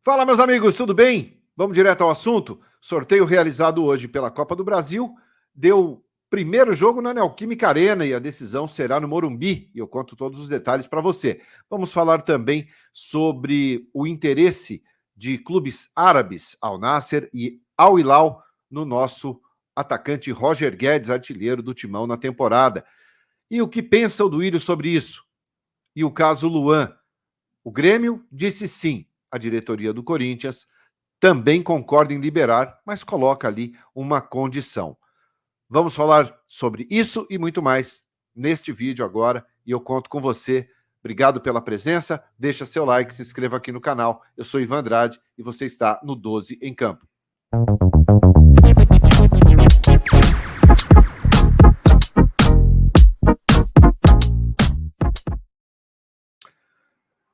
Fala, meus amigos, tudo bem? Vamos direto ao assunto? Sorteio realizado hoje pela Copa do Brasil deu primeiro jogo na Neoquímica Arena e a decisão será no Morumbi. E eu conto todos os detalhes para você. Vamos falar também sobre o interesse de clubes árabes, Al Nassr e Al Hilal, no nosso atacante Roger Guedes, artilheiro do Timão na temporada. E o que pensa o Duílio sobre isso? E o caso Luan? O Grêmio disse sim. A diretoria do Corinthians também concorda em liberar, mas coloca ali uma condição. Vamos falar sobre isso e muito mais neste vídeo agora e eu conto com você. Obrigado pela presença, deixa seu like, se inscreva aqui no canal. Eu sou Ivan Andrade e você está no 12 em Campo.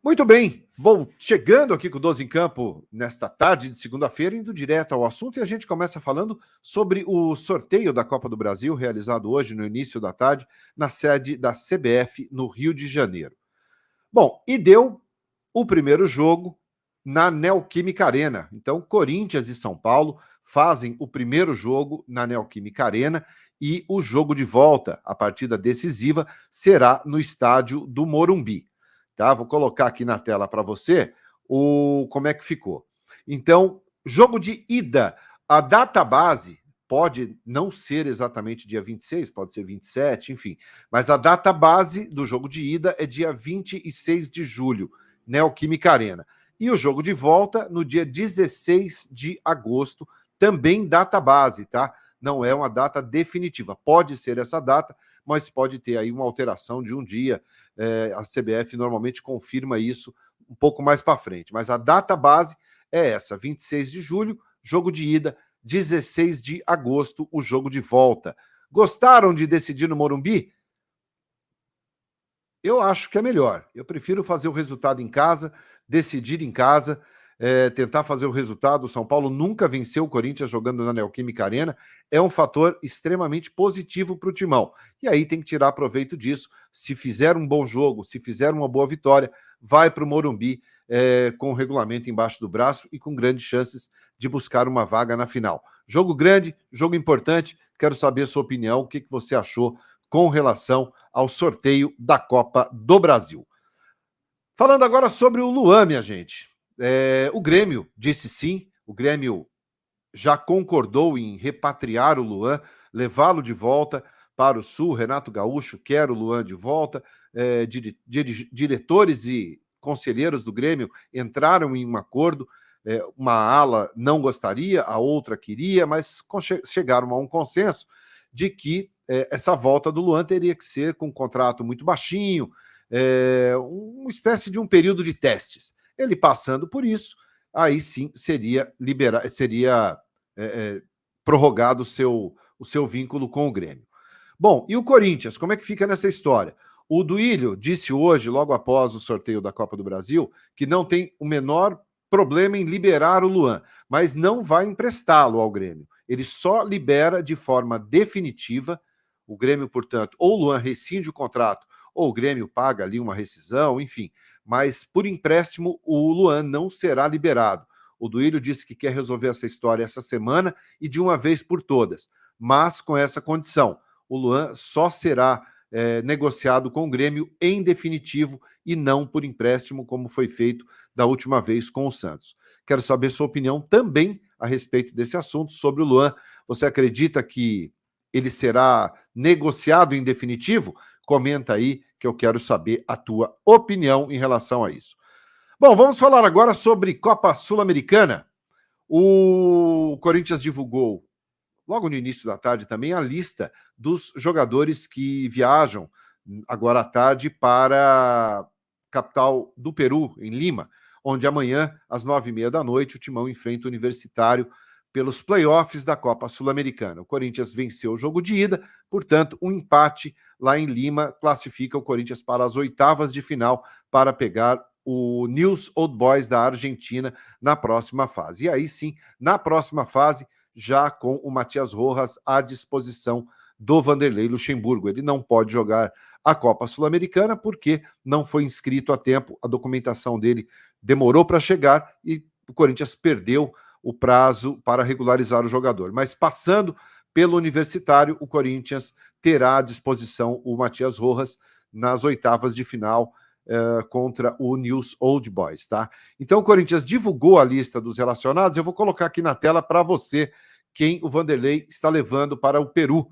Muito bem, vou chegando aqui com o 12 em Campo nesta tarde de segunda-feira, indo direto ao assunto, e a gente começa falando sobre o sorteio da Copa do Brasil, realizado hoje no início da tarde, na sede da CBF, no Rio de Janeiro. Bom, e deu o primeiro jogo na Neoquímica Arena. Então, Corinthians e São Paulo fazem o primeiro jogo na Neoquímica Arena e o jogo de volta, a partida decisiva, será no estádio do Morumbi. Tá? Vou colocar aqui na tela para você como é que ficou. Então, jogo de ida, a data base pode não ser exatamente dia 26, pode ser 27, enfim. Mas a data base do jogo de ida é dia 26 de julho, Neoquímica Arena. E o jogo de volta no dia 16 de agosto, também data base, tá? Não é uma data definitiva. Pode ser essa data, mas pode ter aí uma alteração de um dia. A CBF normalmente confirma isso um pouco mais para frente. Mas a data base é essa, 26 de julho, jogo de ida, 16 de agosto, o jogo de volta. Gostaram de decidir no Morumbi? Eu acho que é melhor. Eu prefiro fazer o resultado em casa, decidir em casa, tentar fazer o resultado. O São Paulo nunca venceu o Corinthians jogando na Neoquímica Arena. É um fator extremamente positivo para o Timão. E aí tem que tirar proveito disso. Se fizer um bom jogo, se fizer uma boa vitória, vai para o Morumbi com o regulamento embaixo do braço e com grandes chances de buscar uma vaga na final. Jogo grande, jogo importante. Quero saber a sua opinião, o que você achou com relação ao sorteio da Copa do Brasil. Falando agora sobre o Luan, minha gente. O Grêmio disse sim, o Grêmio já concordou em repatriar o Luan, levá-lo de volta para o Sul. Renato Gaúcho quer o Luan de volta. Diretores e conselheiros do Grêmio entraram em um acordo. Uma ala não gostaria, a outra queria, mas chegaram a um consenso de que essa volta do Luan teria que ser com um contrato muito baixinho, uma espécie de um período de testes. Ele passando por isso, aí sim seria prorrogado o seu vínculo com o Grêmio. Bom, e o Corinthians, como é que fica nessa história? O Duílio disse hoje, logo após o sorteio da Copa do Brasil, que não tem o menor problema em liberar o Luan, mas não vai emprestá-lo ao Grêmio. Ele só libera de forma definitiva. O Grêmio, portanto, ou o Luan rescinde o contrato, ou o Grêmio paga ali uma rescisão, enfim. Mas, por empréstimo, o Luan não será liberado. O Duílio disse que quer resolver essa história essa semana e de uma vez por todas. Mas com essa condição, o Luan só será negociado com o Grêmio em definitivo e não por empréstimo, como foi feito da última vez com o Santos. Quero saber sua opinião também a respeito desse assunto, sobre o Luan. Você acredita que ele será negociado em definitivo? Comenta aí que eu quero saber a tua opinião em relação a isso. Bom, vamos falar agora sobre Copa Sul-Americana. O Corinthians divulgou logo no início da tarde também a lista dos jogadores que viajam agora à tarde para a capital do Peru, em Lima, onde amanhã, às 9h30 da noite, o Timão enfrenta o Universitário pelos playoffs da Copa Sul-Americana. O Corinthians venceu o jogo de ida, portanto, um empate lá em Lima classifica o Corinthians para as oitavas de final para pegar o News Old Boys da Argentina na próxima fase. E aí sim, na próxima fase, já com o Matias Rojas à disposição do Vanderlei Luxemburgo. Ele não pode jogar a Copa Sul-Americana porque não foi inscrito a tempo, a documentação dele demorou para chegar e o Corinthians perdeu o prazo para regularizar o jogador. Mas passando pelo Universitário, o Corinthians terá à disposição o Matias Rojas nas oitavas de final contra o News Old Boys, tá? Então o Corinthians divulgou a lista dos relacionados, eu vou colocar aqui na tela para você quem o Vanderlei está levando para o Peru.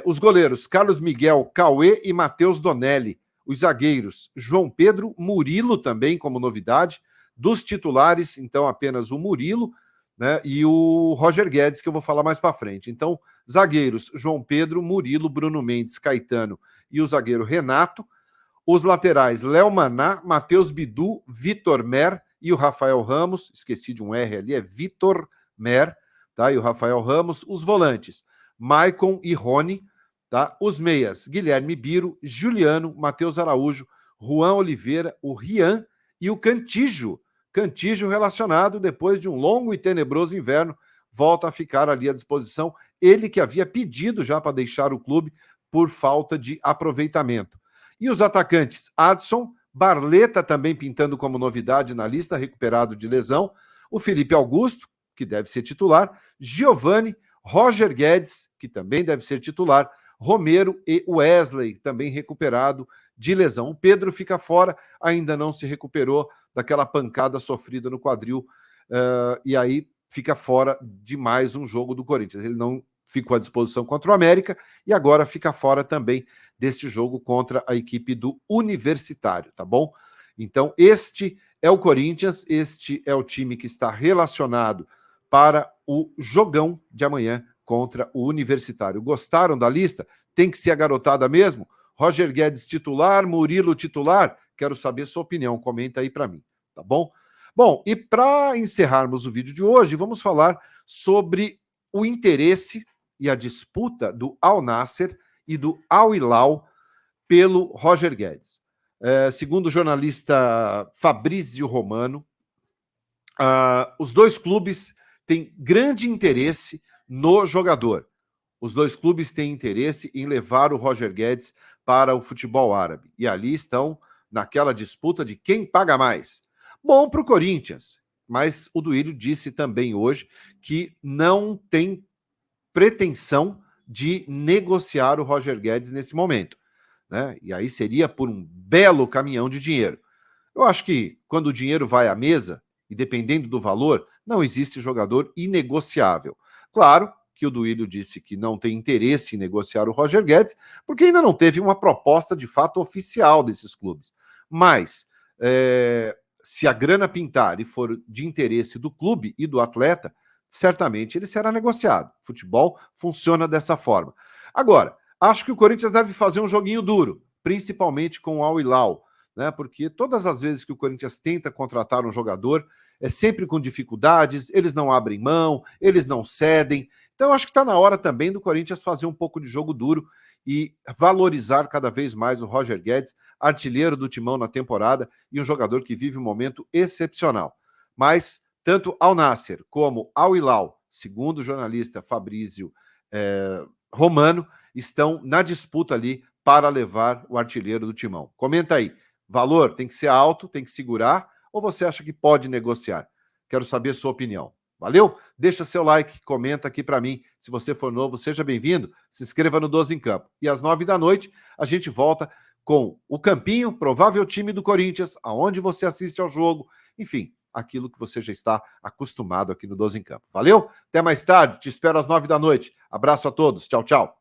Os goleiros, Carlos Miguel, Cauê e Matheus Donelli. Os zagueiros, João Pedro, Murilo também como novidade. Dos titulares, então apenas o Murilo, né, e o Roger Guedes, que eu vou falar mais para frente. Então, zagueiros, João Pedro, Murilo, Bruno Mendes, Caetano e o zagueiro Renato. Os laterais, Léo Maná, Matheus Bidu, Vitor Mer e o Rafael Ramos. Esqueci de um R ali, é Vitor Mer, tá? E o Rafael Ramos. Os volantes, Maicon e Rony, tá? Os meias, Guilherme Biro, Juliano, Matheus Araújo, Juan Oliveira, o Rian e o Cantígio. Cantígio relacionado depois de um longo e tenebroso inverno, volta a ficar ali à disposição. Ele que havia pedido já para deixar o clube por falta de aproveitamento. E os atacantes, Adson, Barleta também pintando como novidade na lista, recuperado de lesão, o Felipe Augusto, que deve ser titular, Giovani, Roger Guedes, que também deve ser titular, Romero e Wesley, também recuperado de lesão. O Pedro fica fora, ainda não se recuperou daquela pancada sofrida no quadril, e aí fica fora de mais um jogo do Corinthians. Ele não ficou à disposição contra o América e agora fica fora também deste jogo contra a equipe do Universitário, tá bom? Então, este é o Corinthians, este é o time que está relacionado para o jogão de amanhã contra o Universitário. Gostaram da lista? Tem que ser a garotada mesmo? Roger Guedes titular, Murilo titular? Quero saber sua opinião, comenta aí para mim, tá bom? Bom, e para encerrarmos o vídeo de hoje, vamos falar sobre o interesse e a disputa do Al Nassr e do Al Hilal pelo Roger Guedes. Segundo o jornalista Fabrício Romano, os dois clubes têm grande interesse no jogador. Os dois clubes têm interesse em levar o Roger Guedes para o futebol árabe. E ali estão naquela disputa de quem paga mais. Bom para o Corinthians, mas o Duílio disse também hoje que não tem pretensão de negociar o Roger Guedes nesse momento, né? E aí seria por um belo caminhão de dinheiro. Eu acho que quando o dinheiro vai à mesa, e dependendo do valor, não existe jogador inegociável. Claro que o Duílio disse que não tem interesse em negociar o Roger Guedes, porque ainda não teve uma proposta de fato oficial desses clubes. Mas, se a grana pintar e for de interesse do clube e do atleta, certamente ele será negociado. Futebol funciona dessa forma. Agora, acho que o Corinthians deve fazer um joguinho duro, principalmente com o Al Hilal, né? Porque todas as vezes que o Corinthians tenta contratar um jogador, é sempre com dificuldades, eles não abrem mão, eles não cedem. Então, acho que está na hora também do Corinthians fazer um pouco de jogo duro e valorizar cada vez mais o Roger Guedes, artilheiro do Timão na temporada e um jogador que vive um momento excepcional. Mas tanto Al Nassr como Al Hilal, segundo o jornalista Fabrício Romano, estão na disputa ali para levar o artilheiro do Timão. Comenta aí, valor tem que ser alto, tem que segurar, ou você acha que pode negociar? Quero saber a sua opinião. Valeu? Deixa seu like, comenta aqui para mim. Se você for novo, seja bem-vindo. Se inscreva no 12 em Campo. E às 9h a gente volta com o Campinho, provável time do Corinthians, aonde você assiste ao jogo, enfim, aquilo que você já está acostumado aqui no 12 em Campo. Valeu? Até mais tarde, te espero às 9h. Abraço a todos. Tchau, tchau.